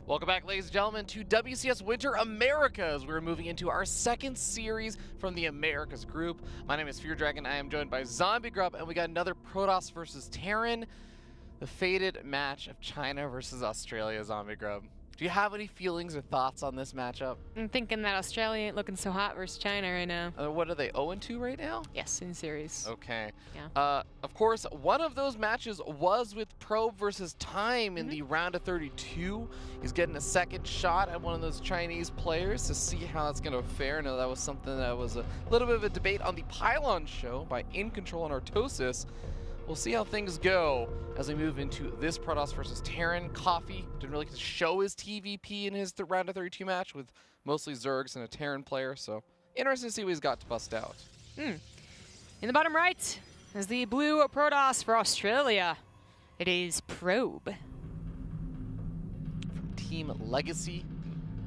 Welcome back, ladies and gentlemen, to WCS Winter Americas. We're moving into our second series from the Americas group. My name is Fear Dragon. I am joined by Zombie Grub, and we got another Protoss versus Terran, the fated match of China versus Australia. Zombie Grub, do you have any feelings or thoughts on this matchup? I'm thinking that Australia ain't looking so hot versus China right now. What are they, 0-2 right now? Yes, in series. Okay. Yeah. Of course, one of those matches was with Probe versus Time in the round of 32. He's getting a second shot at one of those Chinese players to see how that's going to fare. I know that was something that was a little bit of a debate on the Pylon show by In Control and Artosis. We'll see how things go as we move into this Protoss versus Terran. Coffee didn't really get to show his TvP in his round of 32 match with mostly Zergs and a Terran player, so interesting to see what he's got to bust out. In the bottom right is the blue Protoss for Australia. It is Probe. From Team Legacy,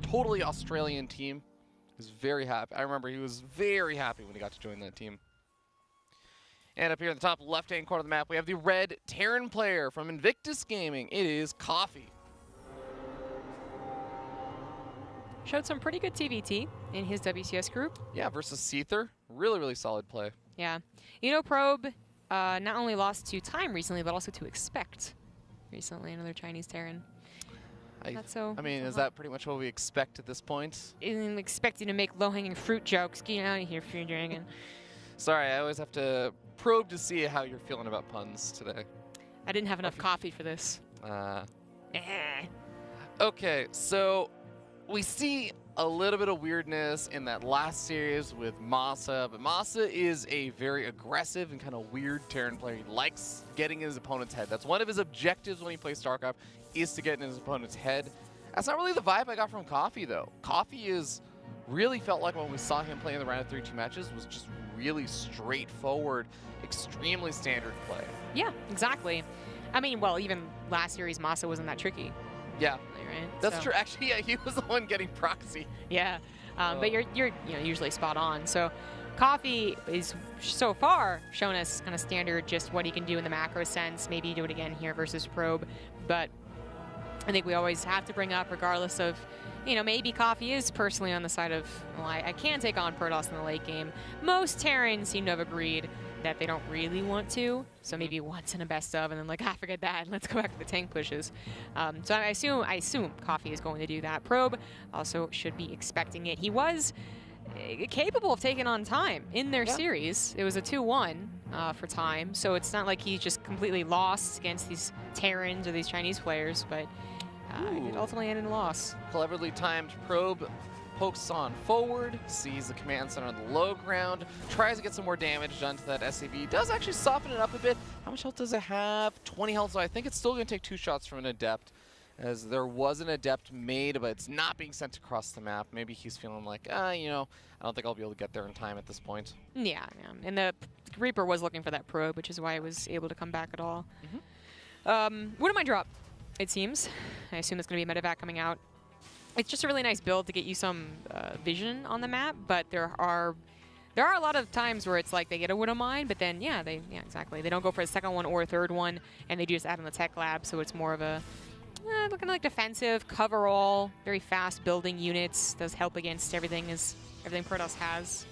totally Australian team. He's very happy. I remember he was very happy when he got to join that team. And up here in the top left-hand corner of the map, we have the red Terran player from Invictus Gaming. It is Coffee. Showed some pretty good TvT in his WCS group. Yeah, versus Seether. Really, really solid play. Yeah. You know, Probe not only lost to Time recently, but also to Expect recently, another Chinese Terran. I mean, is that pretty much what we expect at this point? I'm expecting to make low-hanging fruit jokes. Get out of here, Fear Dragon. Sorry, I always have to probe to see how you're feeling about puns today. I didn't have enough coffee for this. Okay, so we see a little bit of weirdness in that last series with Masa, but Masa is a very aggressive and kind of weird Terran player. He likes getting in his opponent's head. That's one of his objectives when he plays StarCraft, is to get in his opponent's head. That's not really the vibe I got from Coffee, though. Coffee is really felt like when we saw him play in the round of 32 matches was just really straightforward, extremely standard play. Yeah, exactly. I mean, well, even last series, Masa wasn't that tricky. Yeah, right? that's true. Actually, yeah, he was the one getting proxy. Yeah, but you're usually spot on. So Coffee is so far shown us kind of standard, just what he can do in the macro sense. Maybe do it again here versus Probe, but I think we always have to bring up, regardless of, maybe Coffee is personally on the side of, well, I can take on Protoss in the late game. Most Terrans seem to have agreed that they don't really want to, so maybe once in a best of, and then like, forget that, let's go back to the tank pushes. So I assume Coffee is going to do that. Probe also should be expecting it. He was capable of taking on Time in their series. It was a 2-1 for Time, so it's not like he's just completely lost against these Terrans or these Chinese players, but it ultimately ended in a loss. Cleverly timed Probe pokes on forward, sees the command center on the low ground, tries to get some more damage done to that SAV. Does actually soften it up a bit. How much health does it have? 20 health, so I think it's still going to take 2 shots from an Adept, as there was an Adept made, but it's not being sent across the map. Maybe he's feeling like, I don't think I'll be able to get there in time at this point. Yeah. And the Reaper was looking for that Probe, which is why he was able to come back at all. Wouldn't mind drop, it seems. I assume it's going to be Medevac coming out. It's just a really nice build to get you some vision on the map, but there are a lot of times where it's like they get a Widow Mine, but then, exactly. They don't go for a second one or a third one, and they do just add on the tech lab, so it's more of a looking like defensive, cover all, very fast building units. Does help against everything Protoss has.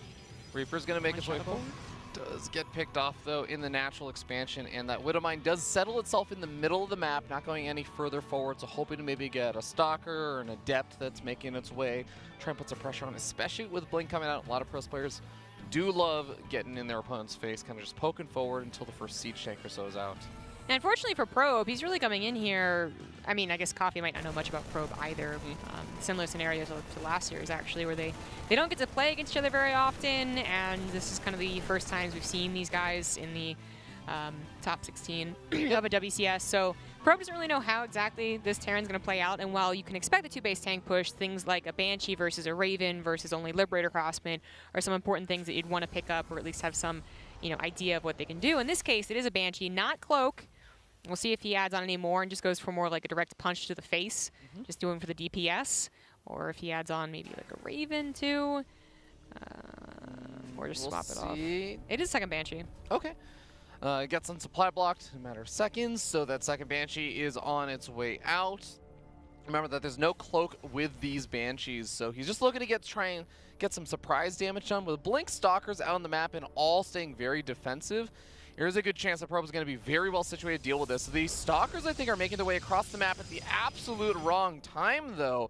Reaper's going to make its way forward. Does get picked off, though, in the natural expansion, and that Widow Mine does settle itself in the middle of the map, not going any further forward, so hoping to maybe get a Stalker or an Adept that's making its way, try and put some pressure on, especially with Blink coming out. A lot of Pros players do love getting in their opponent's face, kind of just poking forward until the first siege tank or so is out. And unfortunately for Probe, he's really coming in here. I mean, I guess Coffee might not know much about Probe either. Similar scenarios to last year's, actually, where they don't get to play against each other very often, and this is kind of the first times we've seen these guys in the top 16 of a WCS. So Probe doesn't really know how exactly this Terran's going to play out, and while you can expect a 2-base tank push, things like a Banshee versus a Raven versus only Liberator Crossman are some important things that you'd want to pick up, or at least have some idea of what they can do. In this case, it is a Banshee, not Cloak. We'll see if he adds on any more and just goes for more like a direct punch to the face, just doing for the DPS, or if he adds on maybe like a Raven too, or just swap it off. It is second Banshee. Okay. It gets on supply blocked in a matter of seconds, so that second Banshee is on its way out. Remember that there's no cloak with these Banshees, so he's just looking to try and get some surprise damage done. With Blink Stalkers out on the map and all staying very defensive, there's a good chance that Probe is going to be very well situated to deal with this. So these Stalkers, I think, are making their way across the map at the absolute wrong time, though.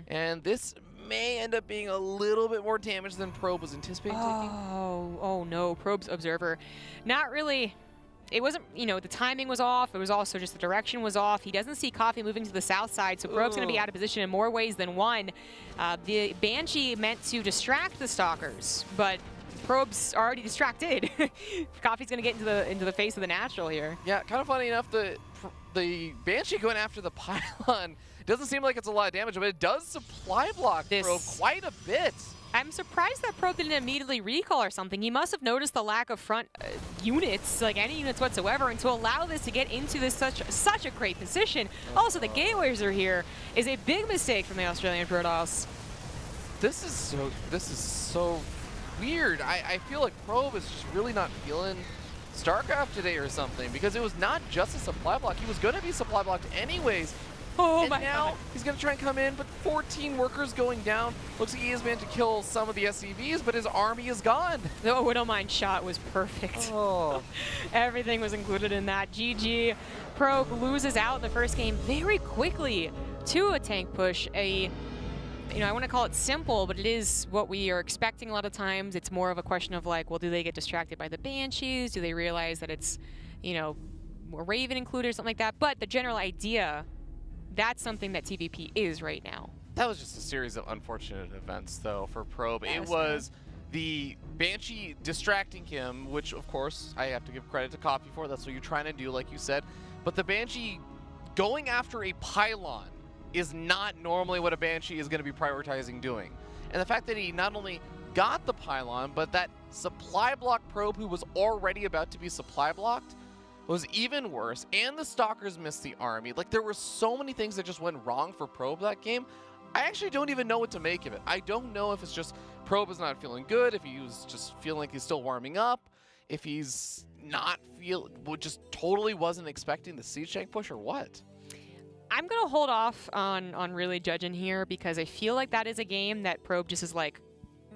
And this may end up being a little bit more damage than Probe was anticipating taking. Oh no, Probe's Observer. Not really. It wasn't, you know, the timing was off. It was also just the direction was off. He doesn't see Coffee moving to the south side, so Probe's going to be out of position in more ways than one. The Banshee meant to distract the Stalkers, but Probe's already distracted. Coffee's going to get into the face of the natural here. Yeah, kind of funny enough, the Banshee going after the pylon doesn't seem like it's a lot of damage, but it does supply block Probe quite a bit. I'm surprised that Probe didn't immediately recall or something. He must have noticed the lack of front units, like any units whatsoever, and to allow this to get into this such a great position. Also, the gateways are here is a big mistake from the Australian Protoss. This is so weird. I feel like Probe is just really not feeling StarCraft today or something, because it was not just a supply block. He was going to be supply blocked anyways. Oh and my now God. He's going to try and come in, but 14 workers going down. Looks like he has managed to kill some of the SCVs, but his army is gone. The Widowmine shot was perfect. Oh. Everything was included in that. GG. Probe loses out in the first game very quickly to a tank push. I want to call it simple, but it is what we are expecting a lot of times. It's more of a question of like, well, do they get distracted by the Banshees? Do they realize that it's, a Raven included or something like that? But the general idea, that's something that TvP is right now. That was just a series of unfortunate events, though, for Probe. It was the Banshee distracting him, which, of course, I have to give credit to Coffee for. That's what you're trying to do, like you said. But the Banshee going after a pylon is not normally what a Banshee is going to be prioritizing doing. And the fact that he not only got the pylon, but that supply block Probe, who was already about to be supply blocked, was even worse, and the Stalkers missed the army. Like, there were so many things that just went wrong for Probe that game. I actually don't even know what to make of it. I don't know if it's just Probe is not feeling good, if he was just feeling like he's still warming up, if he's not just totally wasn't expecting the siege tank push, or what. I'm going to hold off on really judging here, because I feel like that is a game that Probe just is like,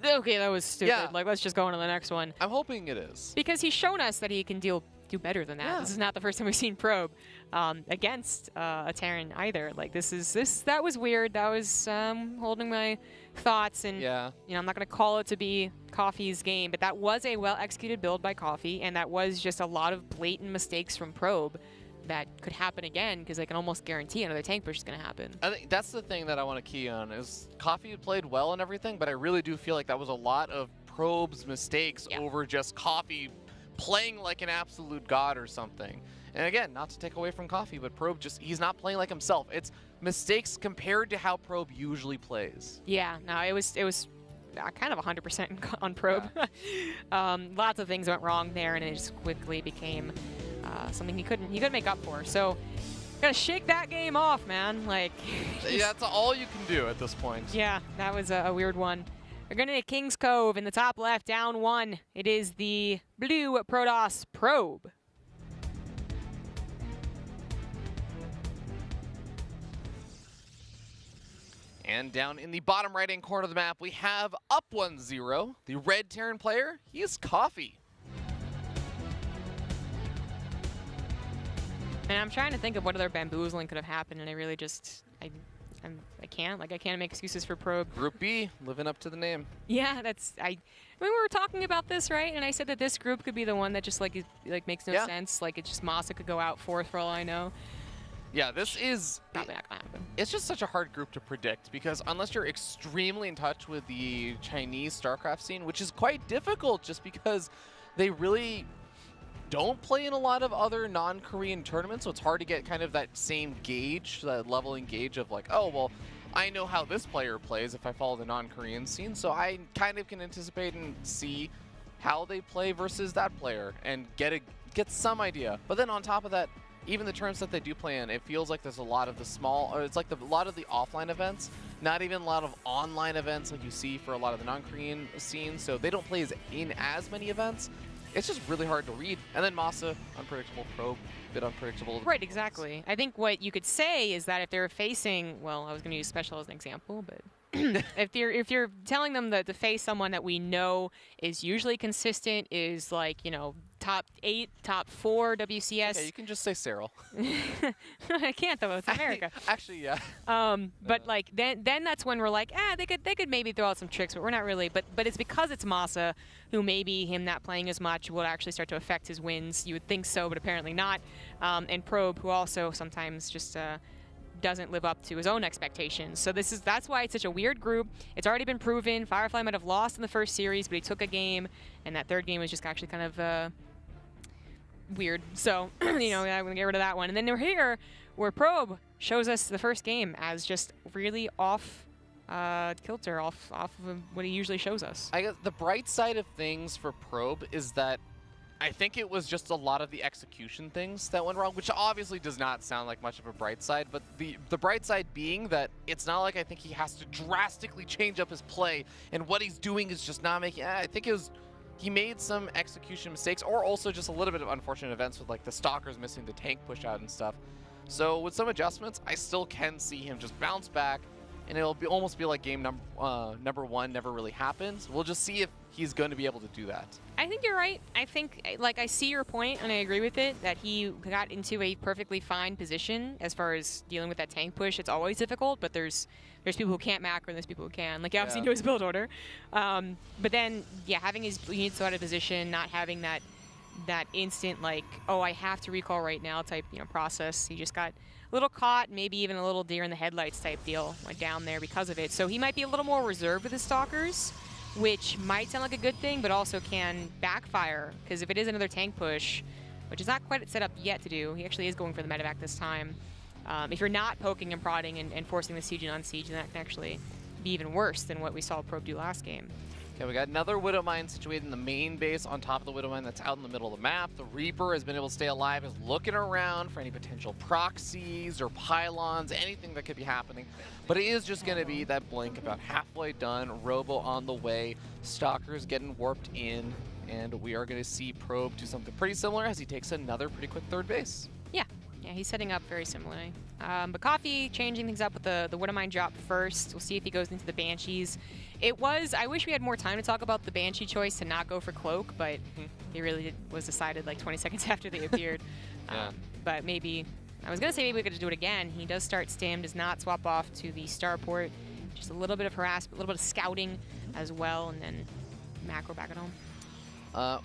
okay, that was stupid. Yeah. Like, let's just go on to the next one. I'm hoping it is. Because he's shown us that he can do better than that. Yeah. This is not the first time we've seen Probe against a Terran either. Like, that was weird. That was holding my thoughts, and yeah, I'm not going to call it to be Coffee's game, but that was a well-executed build by Coffee, and that was just a lot of blatant mistakes from Probe that could happen again, because I can almost guarantee another tank push is going to happen. I think that's the thing that I want to key on is Coffee played well and everything, but I really do feel like that was a lot of Probe's mistakes over just Coffee playing like an absolute god or something. And again, not to take away from Coffee, but Probe he's not playing like himself. It's mistakes compared to how Probe usually plays. Yeah, no, it was kind of 100% on Probe. Yeah. Lots of things went wrong there, and it just quickly became something he couldn't make up for. So gotta shake that game off, man. Like, yeah, that's all you can do at this point. Yeah, that was a weird one. We're going to King's Cove in the top left, down 1. It is the blue Protoss Probe. And down in the bottom right-hand corner of the map, we have up 1-0. The red Terran player, he is Coffee. And I'm trying to think of what other bamboozling could have happened, and I really just, I can't make excuses for Probe. Group B, living up to the name. Yeah, we were talking about this, right? And I said that this group could be the one that just like makes no sense. Like, it's just Masa could go out 4th for all I know. Yeah, this is probably not gonna happen. It's just such a hard group to predict, because unless you're extremely in touch with the Chinese StarCraft scene, which is quite difficult just because they really don't play in a lot of other non-Korean tournaments, so it's hard to get kind of that same gauge, that leveling gauge of like, oh, well, I know how this player plays if I follow the non-Korean scene, so I kind of can anticipate and see how they play versus that player and get some idea. But then on top of that, even the tournaments that they do play in, it feels like there's a lot of the it's like a lot of the offline events, not even a lot of online events like you see for a lot of the non-Korean scenes, so they don't play in as many events. it's just really hard to read. And then Masa, unpredictable. Probe, bit unpredictable. Right, exactly. I think what you could say is that if they're facing, well, I was going to use Special as an example, but if you're telling them that to face someone that we know is usually consistent, is like, you know, top 8, top 4 WCS. Yeah, you can just say Cyril. I can't though. It's America. Actually, yeah. But like then that's when we're like, they could maybe throw out some tricks, but we're not really. But it's because it's Masa, who maybe him not playing as much will actually start to affect his wins. You would think so, but apparently not. And Probe, who also sometimes just doesn't live up to his own expectations. So that's why it's such a weird group. It's already been proven. Firefly might have lost in the first series, but he took a game, and that third game was just actually kind of weird. So, you know, I'm gonna get rid of that one. And then we're here where Probe shows us the first game as just really off kilter, off of what he usually shows us. I guess the bright side of things for Probe is that I think it was just a lot of the execution things that went wrong, which obviously does not sound like much of a bright side, but the bright side being that it's not like I think he has to drastically change up his play, and what he's doing is just not making, I think it was, he made some execution mistakes, or also just a little bit of unfortunate events with like the Stalkers missing the tank push out and stuff. So with some adjustments, I still can see him just bounce back, and it'll almost be like game number 1 never really happens. We'll just see if he's going to be able to do that. I think you're right. I think, like, I see your point, and I agree with it, that he got into a perfectly fine position as far as dealing with that tank push. It's always difficult, but there's people who can't macro and there's people who can. Like, you obviously know his build order. But then, yeah, having his units out of position, not having that instant, like, oh, I have to recall right now type, you know, process. He just got a little caught, maybe even a little deer in the headlights type deal went down there because of it. So he might be a little more reserved with his Stalkers, which might sound like a good thing, but also can backfire, because if it is another tank push, which is not quite set up yet to do, he actually is going for the medevac this time. If you're not poking and prodding and forcing the siege and unsiege, then that can actually be even worse than what we saw Probe do last game. Okay, we got another Widow Mine situated in the main base on top of the Widow Mine that's out in the middle of the map. The Reaper has been able to stay alive, is looking around for any potential proxies or pylons, anything that could be happening. But it is just going to be that blink about halfway done, Robo on the way, Stalkers getting warped in, and we are going to see Probe do something pretty similar as he takes another pretty quick third base. Yeah, he's setting up very similarly. But Coffee changing things up with the Widow Mine drop first. We'll see if he goes into the Banshees. I wish we had more time to talk about the Banshee choice to not go for Cloak, but it really was decided like 20 seconds after they appeared. But maybe, I was going to say maybe we could just do it again. He does start Stim, does not swap off to the Starport. Just a little bit of harassment, a little bit of scouting as well, and then macro back at home.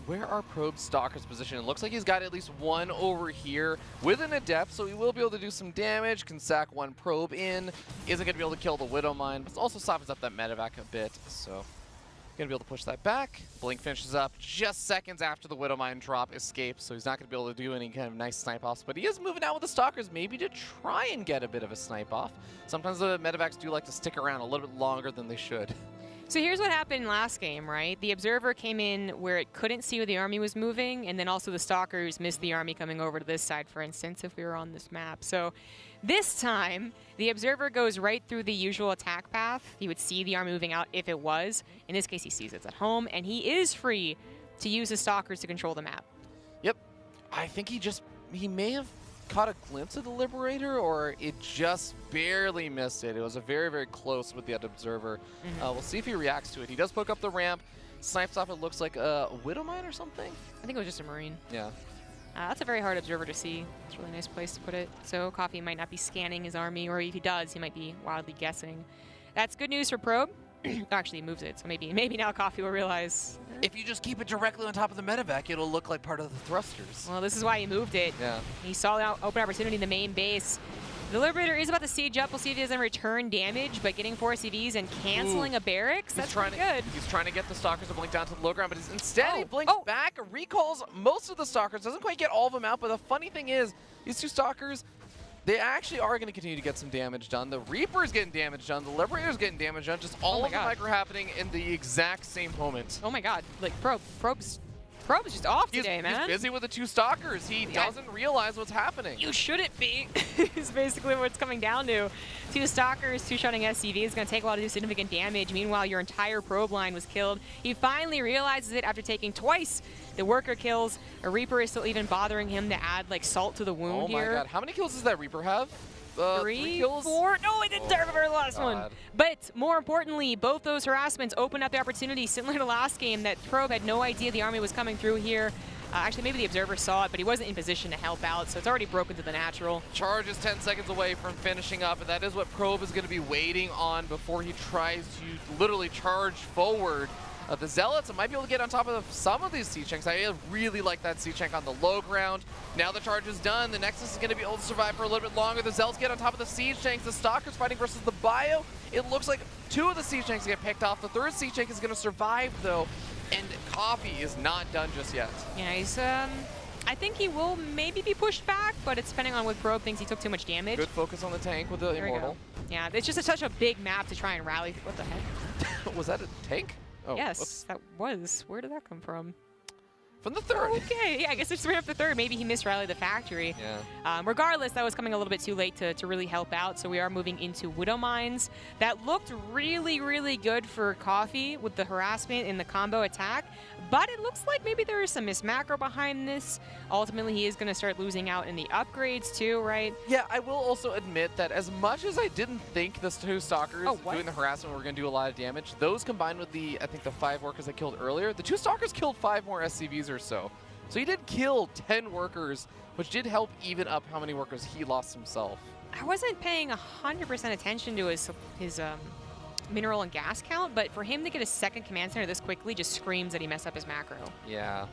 Where are Probe's Stalkers positioned? It looks like he's got at least one over here with an Adept, so he will be able to do some damage, can sack one Probe in, isn't going to be able to kill the Widow Mine, but also softens up that medevac a bit, so going to be able to push that back. Blink finishes up just seconds after the Widow Mine drop escapes, so he's not going to be able to do any kind of nice snipe offs, but he is moving out with the Stalkers maybe to try and get a bit of a snipe off. Sometimes the medevacs do like to stick around a little bit longer than they should. So here's what happened last game, right? The Observer came in where it couldn't see where the army was moving, and then also the Stalkers missed the army coming over to this side, for instance, if we were on this map. So this time, the Observer goes right through the usual attack path. He would see the army moving out if it was. In this case, he sees it's at home, and he is free to use his Stalkers to control the map. Yep. I think he may have caught a glimpse of the Liberator, or it just barely missed it. It was a very, very close with the Observer. We'll see if he reacts to it. He does poke up the ramp, snipes off, it looks like a Widow Mine or something. I think it was just a Marine. Yeah. That's a very hard Observer to see. It's a really nice place to put it. So Coffee might not be scanning his army, or if he does, he might be wildly guessing. That's good news for Probe. Actually, he moves it, so maybe now Coffee will realize. If you just keep it directly on top of the medevac, it'll look like part of the thrusters. Well, this is why he moved it. Yeah. He saw the open opportunity in the main base. The Liberator is about to siege up. We'll see if he doesn't return damage, but getting 4 CVs and canceling a barracks, that's pretty good. He's trying to get the Stalkers to blink down to the low ground, but instead he blinks back, recalls most of the Stalkers, doesn't quite get all of them out, but the funny thing is, these two Stalkers, they actually are going to continue to get some damage done. The Reaper's getting damage done. The Liberator's getting damage done. Just all of the micro happening in the exact same moment. Oh my god. Like, Probe's Probe is just off today, man. He's busy with the 2 stalkers. He doesn't realize what's happening. You shouldn't be, is basically what it's coming down to. 2 stalkers, 2-shotting SCV is going to take a lot of significant damage. Meanwhile, your entire probe line was killed. He finally realizes it after taking twice the worker kills. A Reaper is still even bothering him to add like salt to the wound here. Oh my god, how many kills does that Reaper have? 3 kills? 4? No, it didn't turn for the last one. But more importantly, both those harassments opened up the opportunity, similar to last game, that Probe had no idea the army was coming through here. Actually, maybe the Observer saw it, but he wasn't in position to help out, so it's already broken to the natural. Charge is 10 seconds away from finishing up, and that is what Probe is going to be waiting on before he tries to literally charge forward. The Zealots might be able to get on top of some of these Sea-Chanks. I really like that Sea-Chank on the low ground. Now the charge is done. The Nexus is going to be able to survive for a little bit longer. The Zealots get on top of the Siege-Chanks. The Stalkers fighting versus the Bio. It looks like 2 of the Siege-Chanks get picked off. The 3rd Siege-Chank is going to survive, though. And Coffee is not done just yet. Yeah, he's, I think he will maybe be pushed back, but it's depending on what Probe thinks. He took too much damage. Good focus on the tank with the Immortal. Yeah, it's just such a big map to try and rally. What the heck? Was that a tank? Oh, yes, whoops. that was. Where did that come from? From the 3rd. Oh, okay, yeah, I guess it's right up the 3rd. Maybe he misrallied the factory. Yeah. Regardless, that was coming a little bit too late to really help out, so we are moving into Widow Mines. That looked really, really good for Coffee with the harassment and the combo attack, but it looks like maybe there is some mismacro behind this. Ultimately, he is going to start losing out in the upgrades too, right? Yeah, I will also admit that as much as I didn't think the 2 Stalkers doing the harassment were going to do a lot of damage, those combined with I think the 5 workers I killed earlier, the 2 Stalkers killed 5 more SCVs or so. So he did kill 10 workers, which did help even up how many workers he lost himself. I wasn't paying 100% attention to his mineral and gas count, but for him to get a 2nd command center this quickly just screams that he messed up his macro. Yeah.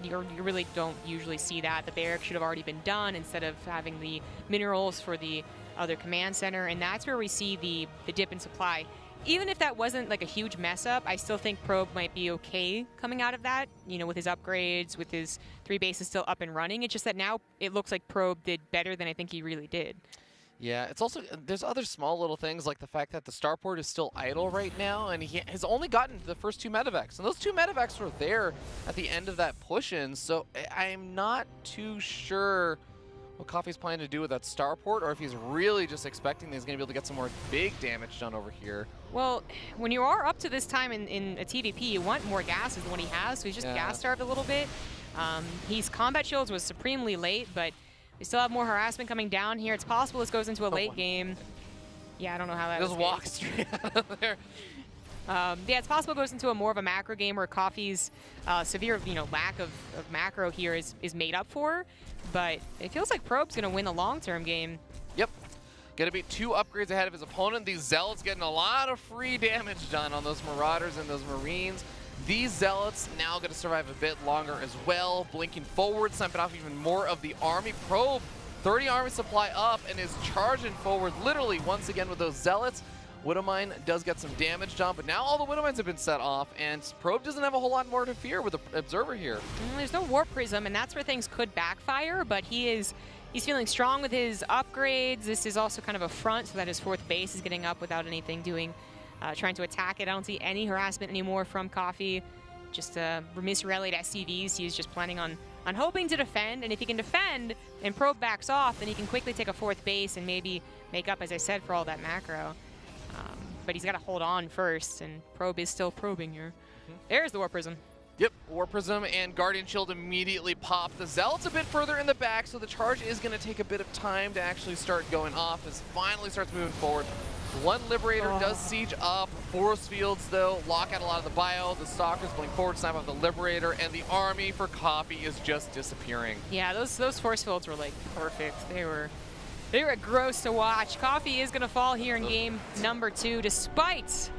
You really don't usually see that. The barrack should have already been done instead of having the minerals for the other command center, and that's where we see the dip in supply. Even if that wasn't like a huge mess up, I still think Probe might be okay coming out of that, you know, with his upgrades, with his 3 bases still up and running. It's just that now it looks like Probe did better than I think he really did. Yeah, it's also, there's other small little things like the fact that the starport is still idle right now, and he has only gotten to the first 2 medevacs, and those 2 medevacs were there at the end of that push-in, so I'm not too sure what Coffee's planning to do with that starport, or if he's really just expecting that he's going to be able to get some more big damage done over here. Well, when you are up to this time in a TvP, you want more gases than what he has, so he's just gas-starved a little bit. His combat shields was supremely late, but we still have more harassment coming down here. It's possible this goes into a late game. Yeah, I don't know how that just walks straight out of there. Yeah, it's possible it goes into more of a macro game where Coffee's severe, lack of macro here is made up for. But it feels like Probe's going to win the long-term game. Yep. Going to be 2 upgrades ahead of his opponent. These Zealots getting a lot of free damage done on those Marauders and those Marines. These Zealots now going to survive a bit longer as well. Blinking forward, sniping off even more of the army. Probe, 30 army supply up and is charging forward literally once again with those Zealots. Widowmine does get some damage done, but now all the Widowmines have been set off, and Probe doesn't have a whole lot more to fear with the Observer here. There's no Warp Prism, and that's where things could backfire, but he's feeling strong with his upgrades. This is also kind of a front, so that his 4th base is getting up without anything trying to attack it. I don't see any harassment anymore from Coffee. Just misrallied SCVs. He's just planning on hoping to defend, and if he can defend and Probe backs off, then he can quickly take a 4th base and maybe make up, as I said, for all that macro. But he's got to hold on first, and Probe is still probing here. There's the Warp Prism. Yep, Warp Prism and Guardian Shield immediately pop. The Zealot's a bit further in the back, so the charge is going to take a bit of time to actually start going off as finally starts moving forward. 1 Liberator does siege up. Force fields, though, lock out a lot of the bio. The Stalkers blink forward, snap off the Liberator, and the army for Coffee is just disappearing. Yeah, those force fields were, like, perfect. They were gross to watch. Coffee is going to fall here in game number 2, despite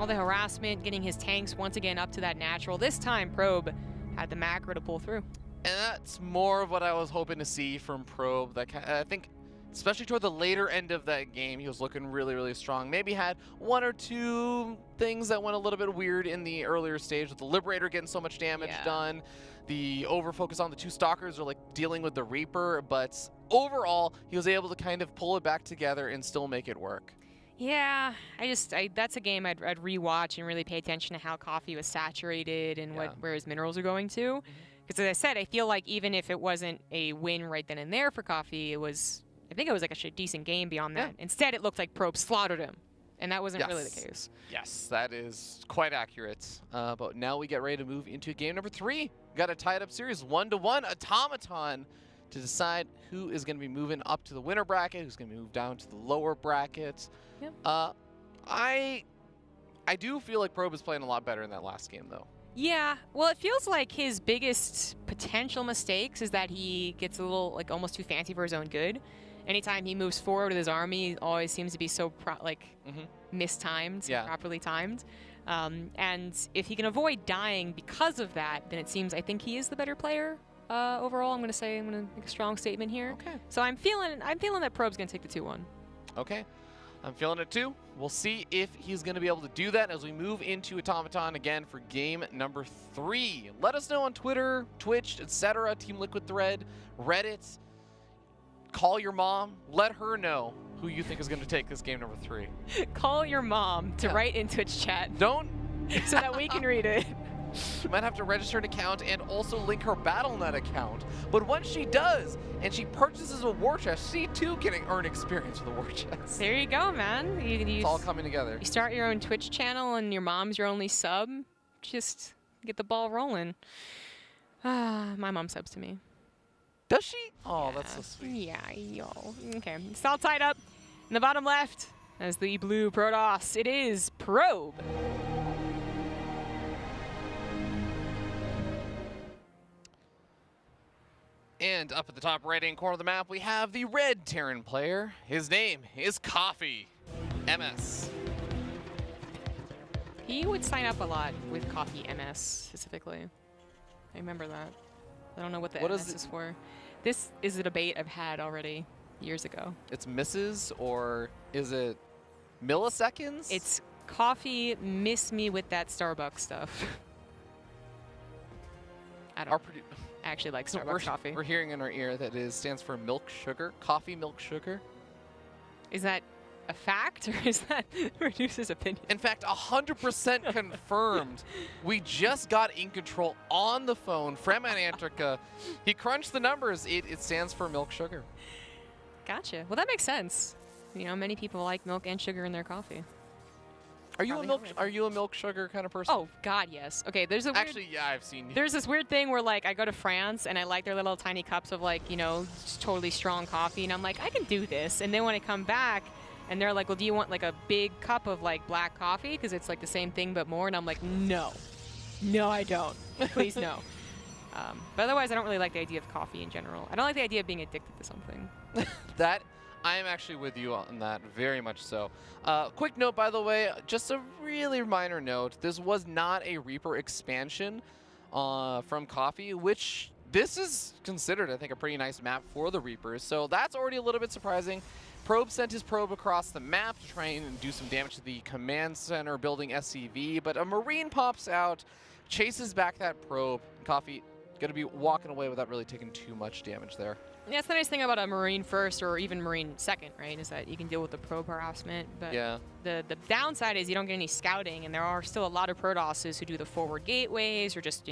all the harassment, getting his tanks once again up to that natural. This time, Probe had the macro to pull through. And that's more of what I was hoping to see from Probe. I think, especially toward the later end of that game, he was looking really, really strong. Maybe had 1 or 2 things that went a little bit weird in the earlier stage, with the Liberator getting so much damage done. The over-focus on the 2 Stalkers are like dealing with the Reaper, but overall, he was able to kind of pull it back together and still make it work. Yeah, that's a game I'd rewatch and really pay attention to how coffee was saturated and where his minerals are going to. Because as I said, I feel like even if it wasn't a win right then and there for coffee, I think it was like a decent game beyond that. Instead, it looked like Probe slaughtered him, and that wasn't really the case. Yes, that is quite accurate. But now we get ready to move into game number 3. We got a tied up series, 1-1, Automaton, to decide who is going to be moving up to the winner bracket, who's going to move down to the lower bracket. Yep. I do feel like Probe is playing a lot better in that last game, though. Yeah, well, it feels like his biggest potential mistakes is that he gets a little, like, almost too fancy for his own good. Anytime he moves forward with his army, it always seems to be so, mistimed, properly timed. And if he can avoid dying because of that, then it seems, I think he is the better player. Overall, I'm going to make a strong statement here. Okay. So I'm feeling that Probe's going to take the 2-1. Okay. I'm feeling it too. We'll see if he's going to be able to do that as we move into Automaton again for game number 3. Let us know on Twitter, Twitch, etc., Team Liquid Thread, Reddit. Call your mom. Let her know who you think is going to take this game number 3. Call your mom to write in Twitch chat. Don't. So that we can read it. She might have to register an account and also link her BattleNet account. But once she does, and she purchases a war chest, she too can earn experience with a war chest. There you go, man. It's all coming together. You start your own Twitch channel and your mom's your only sub. Just get the ball rolling. My mom subs to me. Does she? Oh, that's so sweet. Yeah, y'all. Okay, it's all tied up in the bottom left as the blue Protoss. It is Probe. And up at the top right-hand corner of the map, we have the red Terran player. His name is Coffee MS. He would sign up a lot with Coffee MS specifically. I remember that. I don't know what the MS is for. This is a debate I've had already years ago. It's misses, or is it milliseconds? It's Coffee miss me with that Starbucks stuff. I don't know. I actually like Starbucks coffee. We're hearing in our ear that it stands for milk sugar, coffee milk sugar. Is that a fact, or is that Reduce's opinion? In fact, 100% confirmed. We just got In Control on the phone from Antarctica. He crunched the numbers. It stands for milk sugar. Gotcha. Well, that makes sense. You know, many people like milk and sugar in their coffee. Are you a milk sugar kind of person? Oh God, yes. Okay, there's a actually, yeah, I've seen. There's this weird thing where like I go to France and I like their little tiny cups of like totally strong coffee, and I'm like I can do this, and then when I come back and they're like, well, do you want like a big cup of like black coffee because it's like the same thing but more, and I'm like no, I don't. Please no. But otherwise, I don't really like the idea of coffee in general. I don't like the idea of being addicted to something. I am actually with you on that, very much so. Quick note, by the way, just a really minor note. This was not a Reaper expansion from Coffee, which this is considered, I think, a pretty nice map for the Reapers. So that's already a little bit surprising. Probe sent his probe across the map to try and do some damage to the command center building SCV, but a Marine pops out, chases back that probe. Coffee going to be walking away without really taking too much damage there. Yeah, that's the nice thing about a Marine first or even Marine second, right, is that you can deal with the probe harassment. But yeah. The downside is you don't get any scouting, and there are still a lot of Protosses who do the forward gateways or just,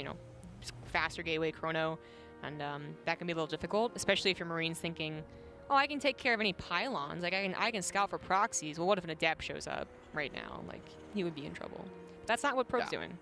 faster gateway chrono, and that can be a little difficult, especially if your Marine's thinking, oh, I can take care of any pylons. Like, I can scout for proxies. Well, what if an Adept shows up right now? Like, he would be in trouble. But that's not what Probe's doing.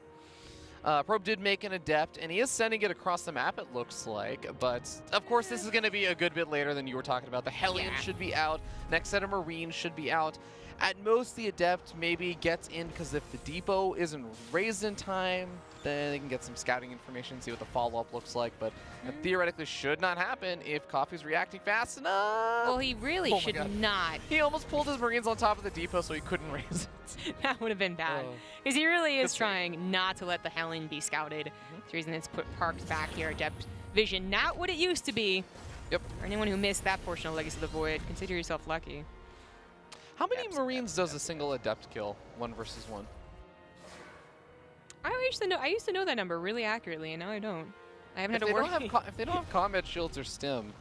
Probe did make an Adept, and he is sending it across the map, it looks like. But, of course, this is going to be a good bit later than you were talking about. The Hellion should be out. Next set of Marines should be out. At most, the Adept maybe gets in, because if the depot isn't raised in time, then they can get some scouting information, see what the follow-up looks like. But it theoretically should not happen if Coffee's reacting fast enough. Well, he really should not. He almost pulled his Marines on top of the depot so he couldn't raise it. That would have been bad. Because he really is trying not to let the Hellion be scouted. That's the reason it's parked back here. Adept vision, not what it used to be. Yep. For anyone who missed that portion of Legacy of the Void, consider yourself lucky. How many Marines does a single Adept kill, 1 versus 1? I used to know that number really accurately, and now I don't. I haven't had to worry. If they don't have combat shields or stim.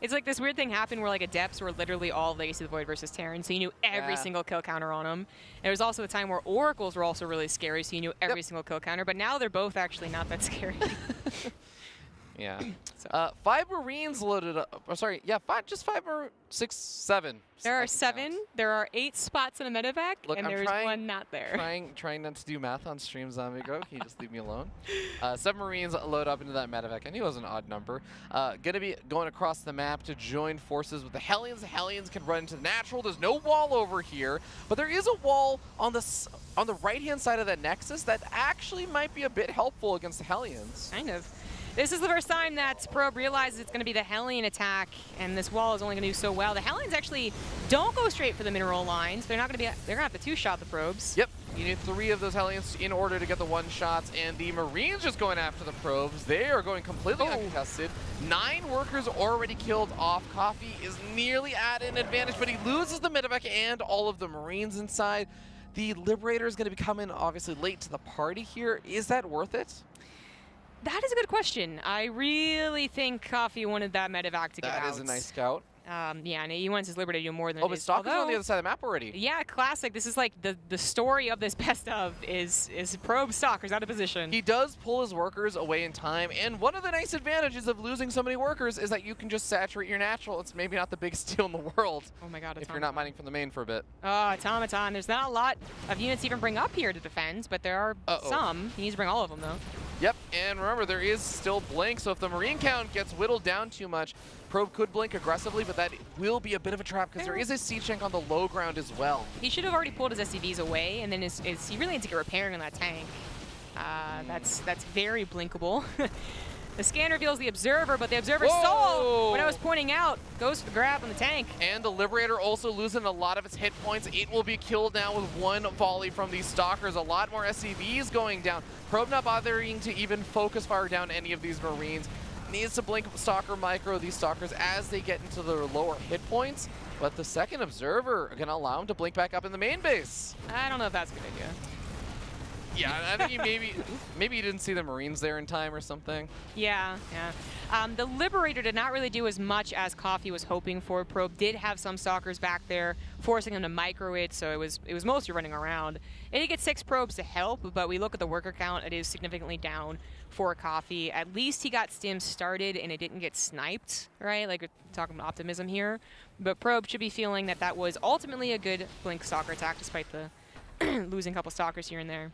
It's like this weird thing happened where like Adepts were literally all Legacy of the Void versus Terran, so you knew every single kill counter on them. There was also a time where Oracles were also really scary, so you knew every single kill counter, but now they're both actually not that scary. Yeah. So. 5 Marines loaded up. Oh, sorry. Yeah, just 5 or 6, 7. There are 7. There are 8 spots in a medevac, Look, and there's one not there. Trying not to do math on stream, Zombigo. Can you just leave me alone? 7 Marines load up into that medevac. I knew it was an odd number. Gonna be going across the map to join forces with the Hellions. The Hellions can run into the natural. There's no wall over here, but there is a wall on the right-hand side of that Nexus that actually might be a bit helpful against the Hellions. Kind of. This is the first time that Probe realizes it's going to be the Hellion attack, and this wall is only going to do so well. The Hellions actually don't go straight for the mineral lines. They're not going to be. They're going to have to 2-shot the probes. Yep. You need 3 of those Hellions in order to get the 1-shots, and the Marines just going after the probes. They are going completely uncontested. 9 workers already killed off. Coffee is nearly at an advantage, but he loses the medevac and all of the Marines inside. The Liberator is going to be coming obviously late to the party here. Is that worth it? That is a good question. I really think Coffee wanted that medevac to get out. That is a nice scout. Yeah, and he wants his Liberator to do more than but Stalker's on the other side of the map already. Yeah, classic. This is like the story of this best of is Probe Stalker's out of position. He does pull his workers away in time, and one of the nice advantages of losing so many workers is that you can just saturate your natural. It's maybe not the biggest deal in the world. Oh my god, if you're not mining from the main for a bit. Oh, Automaton. There's not a lot of units to even bring up here to defend, but there are some. He needs to bring all of them, though. Yep, and remember, there is still Blink, so if the Marine count gets whittled down too much, Probe could Blink aggressively, but that will be a bit of a trap because there is a siege tank on the low ground as well. He should have already pulled his SCVs away, and then he really needs to get repairing on that tank. That's very blinkable. The scan reveals the Observer, but the Observer saw what I was pointing out. Goes for the grab on the tank. And the Liberator also losing a lot of its hit points. It will be killed now with 1 volley from these Stalkers. A lot more SCVs going down. Probe not bothering to even focus fire down any of these Marines. Needs to blink Stalker micro these Stalkers as they get into their lower hit points. But the second Observer are going to allow him to blink back up in the main base. I don't know if that's a good idea. Yeah, I think maybe you didn't see the Marines there in time or something. Yeah. The Liberator did not really do as much as Coffee was hoping for. Probe did have some Stalkers back there, forcing him to micro it, so it was mostly running around. It did get 6 probes to help, but we look at the worker count, it is significantly down for Coffee. At least he got Stim started and it didn't get sniped, right? Like, we're talking about optimism here. But Probe should be feeling that that was ultimately a good Blink Stalker attack, despite the losing a couple Stalkers here and there.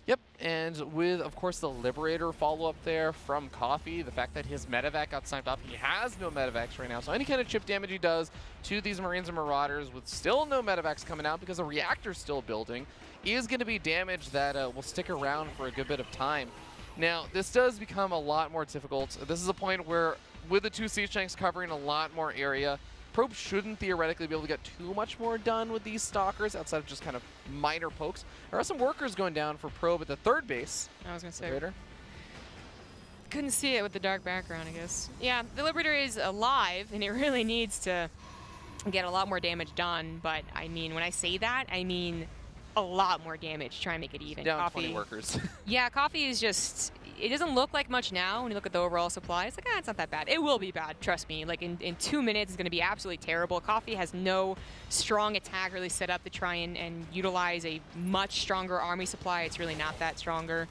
Yep, and with, of course, the Liberator follow-up there from Coffee, the fact that his medevac got sniped off, he has no medevacs right now, so any kind of chip damage he does to these Marines and Marauders with still no medevacs coming out because the reactor's still building is going to be damage that will stick around for a good bit of time. Now, this does become a lot more difficult. This is a point where, with the 2 siege tanks covering a lot more area, Probe shouldn't theoretically be able to get too much more done with these Stalkers outside of just kind of minor pokes. There are some workers going down for Probe at the 3rd base. I was going to say. Liberator. Couldn't see it with the dark background, I guess. Yeah, the Liberator is alive, and it really needs to get a lot more damage done. But, I mean, when I say that, I mean a lot more damage to try and make it even. Down 20 workers. Yeah, Coffee is just... It doesn't look like much now when you look at the overall supply. It's like, it's not that bad. It will be bad, trust me. Like, in 2 minutes, it's going to be absolutely terrible. Coffee has no strong attack really set up to try and utilize a much stronger army supply. It's really not that stronger,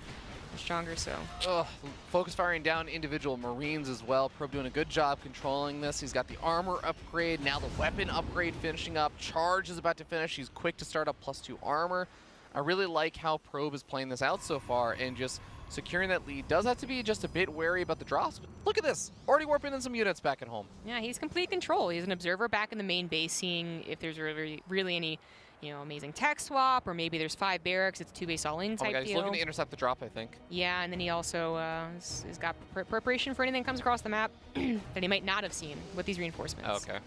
so. Focus firing down individual Marines as well. Probe doing a good job controlling this. He's got the armor upgrade, now the weapon upgrade finishing up. Charge is about to finish. He's quick to start up +2 armor. I really like how Probe is playing this out so far and just securing that lead. Does have to be just a bit wary about the drops, but look at this. Already warping in some units back at home. Yeah, he's complete control. He's an Observer back in the main base, seeing if there's really any, amazing tech swap, or maybe there's 5 barracks, it's 2 base all-in type deal. He's looking to intercept the drop, I think. Yeah, and then he also has got preparation for anything that comes across the map that he might not have seen with these reinforcements. Okay.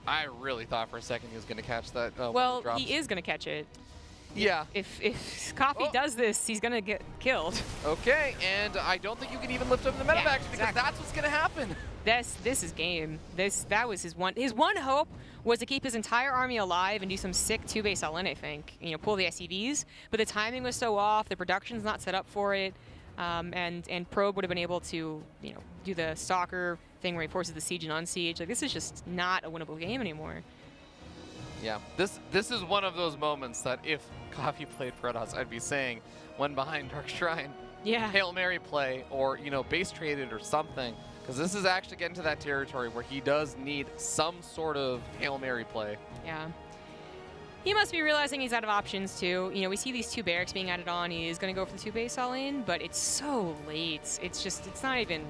I really thought for a second he was going to catch that. Well, he is going to catch it. Yeah. If Coffee does this, he's going to get killed. Okay, and I don't think you can even lift up the medevacs because that's what's going to happen. This is game. That was his one hope was to keep his entire army alive and do some sick 2-base all-in, I think. Pull the SCVs, but the timing was so off, the production's not set up for it. and Probe would have been able to, you know, do the Stalker thing where he forces the siege and unsiege. Like, this is just not a winnable game anymore. Yeah, this is one of those moments that if Coffee played Protoss, I'd be saying, when behind Dark Shrine, Yeah. Hail Mary play, or, you know, base traded or something. Because this is actually getting to that territory where he does need some sort of Hail Mary play. Yeah. He must be realizing he's out of options too. You know, we see these 2 barracks being added on. He is going to go for the 2 base all in, but it's so late. It's just, it's not even,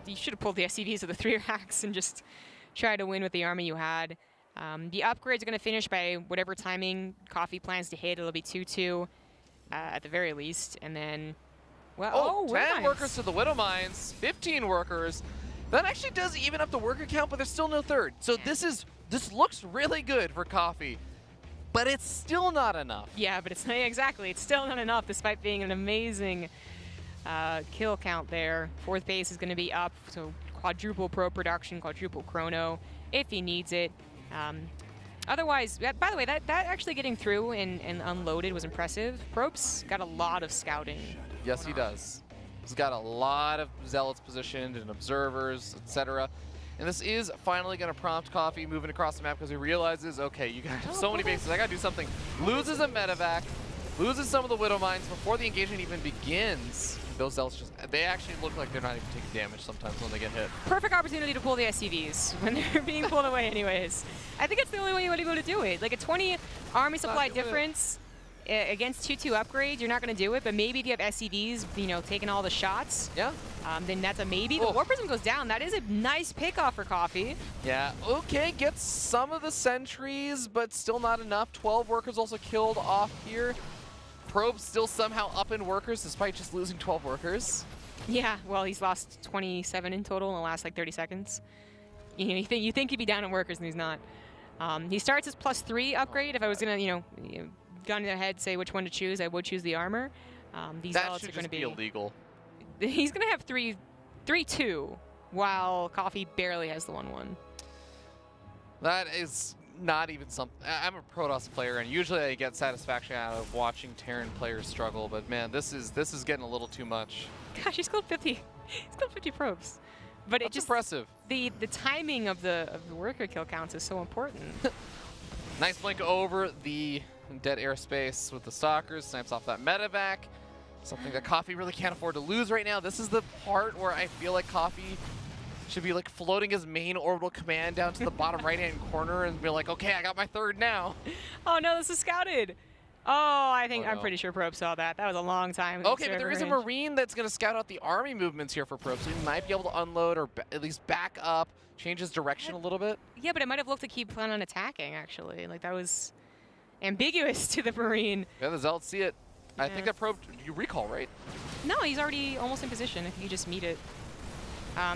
you should have pulled the SCVs of the 3 racks and just try to win with the army you had. The upgrades are going to finish by whatever timing Coffee plans to hit. It'll be 2-2 at the very least. And then, well, 10 workers to the Widow Mines, 15 workers. That actually does even up the worker count, but there's still no third. So this looks really good for Coffee, but it's still not enough. Yeah, but it's not exactly. It's still not enough, despite being an amazing kill count there. 4th base is going to be up, so quadruple pro production, quadruple chrono, if he needs it. Otherwise, by the way, that actually getting through and unloaded was impressive. Probe's got a lot of scouting. Yes, he does. He's got a lot of zealots positioned and observers, etc. And this is finally going to prompt Coffee moving across the map because he realizes, okay, you got so many bases, I got to do something. Loses a medevac, loses some of the Widow Mines before the engagement even begins. Those zealots just, they actually look like they're not even taking damage sometimes when they get hit. Perfect opportunity to pull the SCVs when they're being pulled away anyways. I think it's the only way you want to go to do it. Like a 20 army supply difference against 2-2 upgrades, you're not going to do it, but maybe if you have SCVs, you know, taking all the shots, yeah, then that's a maybe. The War Prism goes down. That is a nice pickoff for Coffee. Yeah, okay, gets some of the sentries, but still not enough. 12 workers also killed off here. Probe still somehow up in workers despite just losing 12 workers. Yeah, well, he's lost 27 in total in the last like 30 seconds. You know, you think he'd be down in workers, and he's not. He starts his +3 upgrade. If I was gonna, you know, gun to the head, say which one to choose, I would choose the armor. These zealots are going to be illegal. He's going to have 3-2, while Coffee barely has the 1-1. That is not even something. I'm a Protoss player, and usually I get satisfaction out of watching Terran players struggle. But man, this is getting a little too much. Gosh, he's killed 50. He's killed 50 probes. But it's impressive. The timing of the worker kill counts is so important. Nice blink over the dead airspace with the Stalkers. Snipes off that medevac. Something that Coffee really can't afford to lose right now. This is the part where I feel like Coffee should be like floating his main orbital command down to the bottom right-hand corner and be like, okay, I got my 3rd now. Oh no, this is scouted. Oh, I'm pretty sure Probe saw that. That was a long time. Okay, but there is a Marine that's going to scout out the army movements here for Probe, so he might be able to unload or at least back up, change his direction a little bit. Yeah, but it might have looked like he planned on attacking, actually. Like, that was ambiguous to the Marine. Yeah, the Zealots see it. Yeah. I think that Probe, you recall, right? No, he's already almost in position if you just meet it.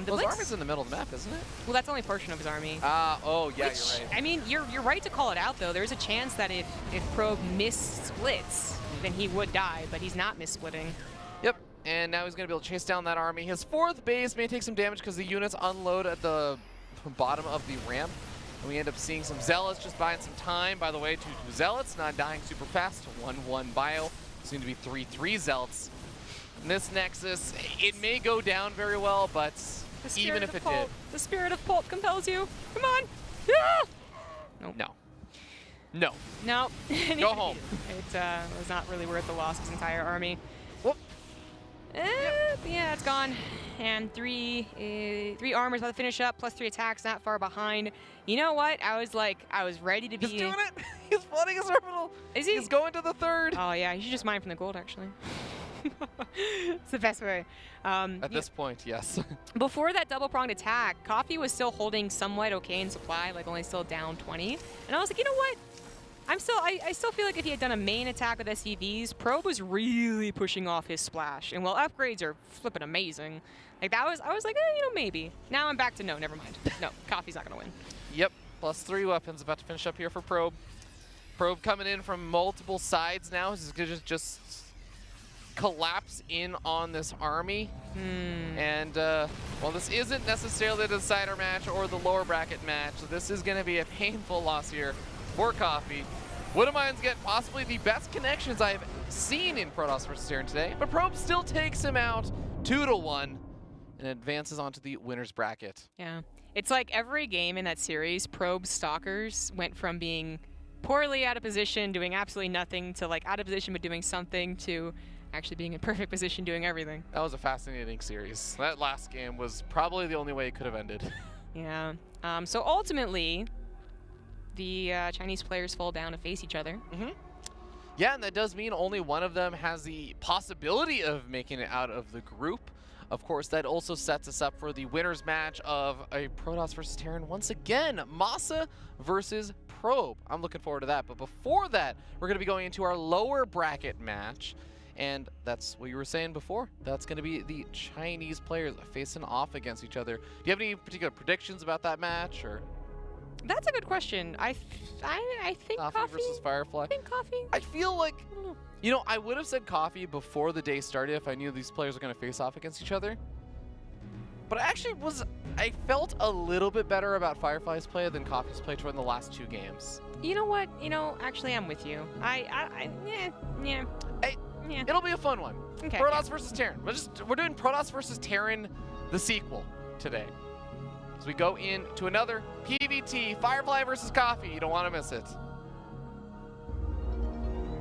His army's in the middle of the map, isn't it? Well, that's only a portion of his army. Oh, yeah, you're right. I mean, you're right to call it out, though. There's a chance that if Probe miss-splits, then he would die, but he's not miss-splitting. Yep, and now he's going to be able to chase down that army. His 4th base may take some damage because the units unload at the bottom of the ramp. And we end up seeing some Zealots just buying some time. By the way, 2-2 Zealots, not dying super fast. 1-1 Bio. Soon to be 3-3 Zealots. And this Nexus, it may go down very well, but even if it did. The spirit of Pulp compels you. Come on. Yeah! Nope. No. No. Go home. It was not really worth the loss of his entire army. Whoop. Yeah, it's gone. And 3 armors about to finish up, +3 attacks, not far behind. You know what? I was ready to be. He's doing it. He's flooding his orbital. Is he? He's going to the 3rd. Oh yeah, you should just mine from the gold, actually. It's the best way. At this point, yes. Before that double-pronged attack, Coffee was still holding somewhat okay in supply, like only still down 20. And I was like, you know what? I still feel like if he had done a main attack with SCVs, Probe was really pushing off his splash. And while upgrades are flipping amazing, like I was like, you know, maybe. Now I'm back to no, never mind. No, Coffee's not gonna win. Yep, +3 weapons about to finish up here for Probe. Probe coming in from multiple sides now. He's gonna just collapse in on this army. And well, this isn't necessarily the decider match or the lower bracket match. So this is going to be a painful loss here for Coffee. Widowmines get possibly the best connections I've seen in Protoss vs. Terran today, but Probe still takes him out 2-1 and advances onto the winner's bracket. Yeah. It's like every game in that series, Probe Stalkers went from being poorly out of position, doing absolutely nothing, to like out of position but doing something, to actually being in perfect position, doing everything. That was a fascinating series. That last game was probably the only way it could have ended. Yeah. So ultimately, the Chinese players fall down to face each other. Yeah, and that does mean only one of them has the possibility of making it out of the group. Of course, that also sets us up for the winner's match of a Protoss versus Terran once again. Masa versus Probe. I'm looking forward to that. But before that, we're going to be going into our lower bracket match. And that's what you were saying before. That's going to be the Chinese players facing off against each other. Do you have any particular predictions about that match? Or That's a good question. I think Coffee versus Firefly. I think Coffee. I feel like, you know, I would have said Coffee before the day started if I knew these players were going to face off against each other. But I felt a little bit better about Firefly's play than Coffee's play toward the last 2 games. You know what? You know, actually, I'm with you. Yeah. It'll be a fun one. Okay. Protoss versus Terran. We're doing Protoss versus Terran, the sequel, today. As we go into another PVT, Firefly versus Coffee. You don't want to miss it.